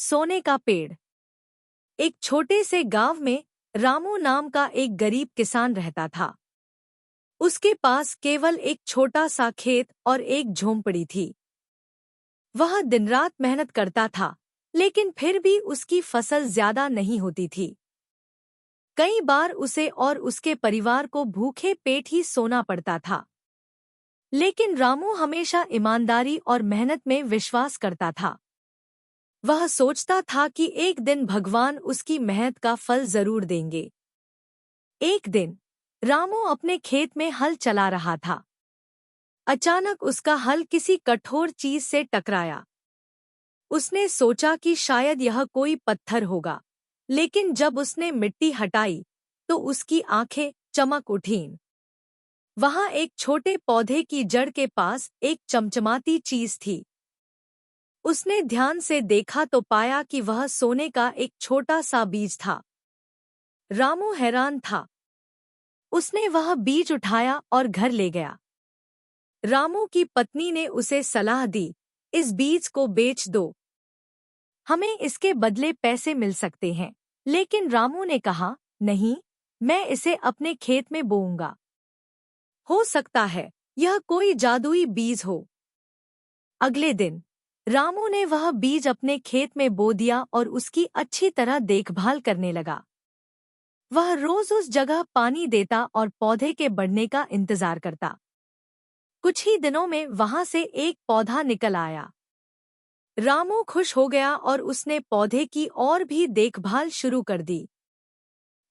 सोने का पेड़। एक छोटे से गांव में रामू नाम का एक गरीब किसान रहता था। उसके पास केवल एक छोटा सा खेत और एक झोंपड़ी थी। वह दिन रात मेहनत करता था, लेकिन फिर भी उसकी फसल ज्यादा नहीं होती थी। कई बार उसे और उसके परिवार को भूखे पेट ही सोना पड़ता था। लेकिन रामू हमेशा ईमानदारी और मेहनत में विश्वास करता था। वह सोचता था कि एक दिन भगवान उसकी मेहनत का फल जरूर देंगे। एक दिन रामू अपने खेत में हल चला रहा था। अचानक उसका हल किसी कठोर चीज से टकराया। उसने सोचा कि शायद यह कोई पत्थर होगा, लेकिन जब उसने मिट्टी हटाई तो उसकी आंखें चमक उठीं। वहां एक छोटे पौधे की जड़ के पास एक चमचमाती चीज थी। उसने ध्यान से देखा तो पाया कि वह सोने का एक छोटा सा बीज था। रामू हैरान था। उसने वह बीज उठाया और घर ले गया। रामू की पत्नी ने उसे सलाह दी, इस बीज को बेच दो, हमें इसके बदले पैसे मिल सकते हैं। लेकिन रामू ने कहा, नहीं, मैं इसे अपने खेत में बोऊंगा। हो सकता है यह कोई जादुई बीज हो। अगले दिन रामू ने वह बीज अपने खेत में बो दिया और उसकी अच्छी तरह देखभाल करने लगा। वह रोज उस जगह पानी देता और पौधे के बढ़ने का इंतजार करता। कुछ ही दिनों में वहां से एक पौधा निकल आया। रामू खुश हो गया और उसने पौधे की और भी देखभाल शुरू कर दी।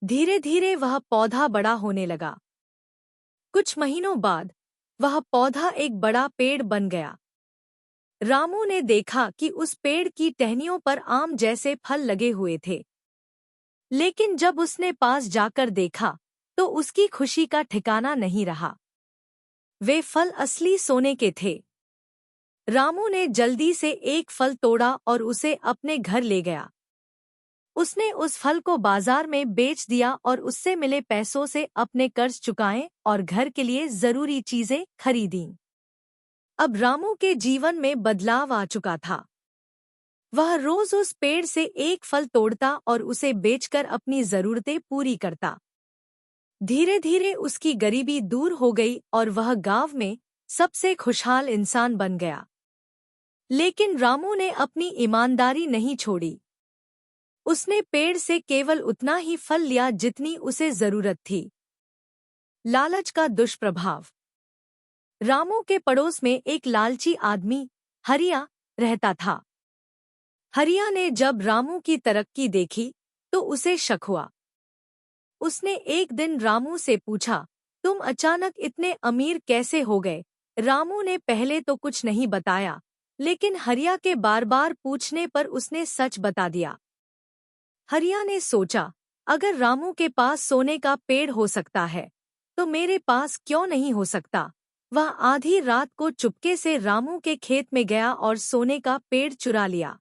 धीरे धीरे वह पौधा बड़ा होने लगा। कुछ महीनों बाद वह पौधा एक बड़ा पेड़ बन गया। रामू ने देखा कि उस पेड़ की टहनियों पर आम जैसे फल लगे हुए थे। लेकिन जब उसने पास जाकर देखा तो उसकी खुशी का ठिकाना नहीं रहा। वे फल असली सोने के थे। रामू ने जल्दी से एक फल तोड़ा और उसे अपने घर ले गया। उसने उस फल को बाजार में बेच दिया और उससे मिले पैसों से अपने कर्ज चुकाए और घर के लिए जरूरी चीजें खरीदीं। अब रामू के जीवन में बदलाव आ चुका था। वह रोज उस पेड़ से एक फल तोड़ता और उसे बेचकर अपनी जरूरतें पूरी करता। धीरे धीरे उसकी गरीबी दूर हो गई और वह गांव में सबसे खुशहाल इंसान बन गया। लेकिन रामू ने अपनी ईमानदारी नहीं छोड़ी। उसने पेड़ से केवल उतना ही फल लिया जितनी उसे जरूरत थी। लालच का दुष्प्रभाव। रामू के पड़ोस में एक लालची आदमी हरिया रहता था। हरिया ने जब रामू की तरक्की देखी तो उसे शक हुआ। उसने एक दिन रामू से पूछा, तुम अचानक इतने अमीर कैसे हो गए? रामू ने पहले तो कुछ नहीं बताया, लेकिन हरिया के बार बार पूछने पर उसने सच बता दिया। हरिया ने सोचा, अगर रामू के पास सोने का पेड़ हो सकता है तो मेरे पास क्यों नहीं हो सकता। वह आधी रात को चुपके से रामू के खेत में गया और सोने का पेड़ चुरा लिया।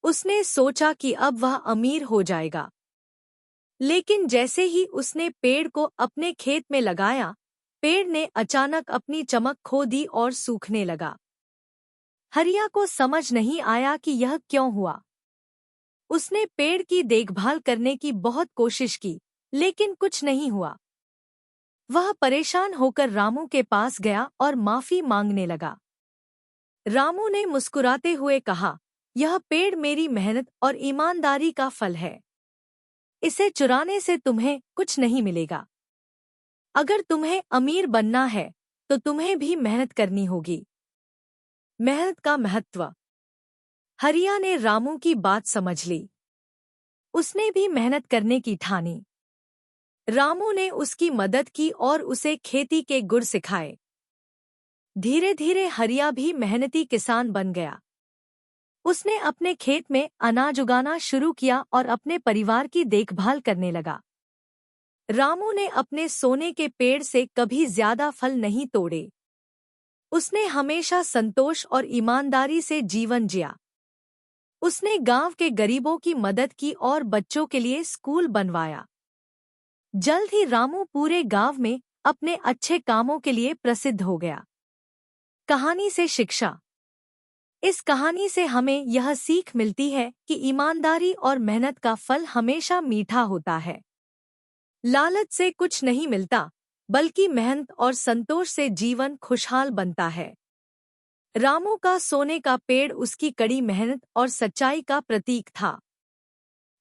उसने सोचा कि अब वह अमीर हो जाएगा। लेकिन जैसे ही उसने पेड़ को अपने खेत में लगाया, पेड़ ने अचानक अपनी चमक खो दी और सूखने लगा। हरिया को समझ नहीं आया कि यह क्यों हुआ। उसने पेड़ की देखभाल करने की बहुत कोशिश की, लेकिन कुछ नहीं हुआ। वह परेशान होकर रामू के पास गया और माफी मांगने लगा। रामू ने मुस्कुराते हुए कहा, यह पेड़ मेरी मेहनत और ईमानदारी का फल है। इसे चुराने से तुम्हें कुछ नहीं मिलेगा। अगर तुम्हें अमीर बनना है तो तुम्हें भी मेहनत करनी होगी। मेहनत का महत्व। हरिया ने रामू की बात समझ ली। उसने भी मेहनत करने की ठानी। रामू ने उसकी मदद की और उसे खेती के गुर सिखाए। धीरे धीरे हरिया भी मेहनती किसान बन गया। उसने अपने खेत में अनाज उगाना शुरू किया और अपने परिवार की देखभाल करने लगा। रामू ने अपने सोने के पेड़ से कभी ज्यादा फल नहीं तोड़े। उसने हमेशा संतोष और ईमानदारी से जीवन जिया। उसने गांव के गरीबों की मदद की और बच्चों के लिए स्कूल बनवाया। जल्द ही रामू पूरे गांव में अपने अच्छे कामों के लिए प्रसिद्ध हो गया। कहानी से शिक्षा। इस कहानी से हमें यह सीख मिलती है कि ईमानदारी और मेहनत का फल हमेशा मीठा होता है। लालच से कुछ नहीं मिलता, बल्कि मेहनत और संतोष से जीवन खुशहाल बनता है। रामू का सोने का पेड़ उसकी कड़ी मेहनत और सच्चाई का प्रतीक था।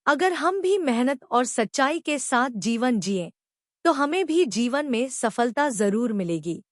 अगर हम भी मेहनत और सच्चाई के साथ जीवन जिएं, तो हमें भी जीवन में सफलता जरूर मिलेगी।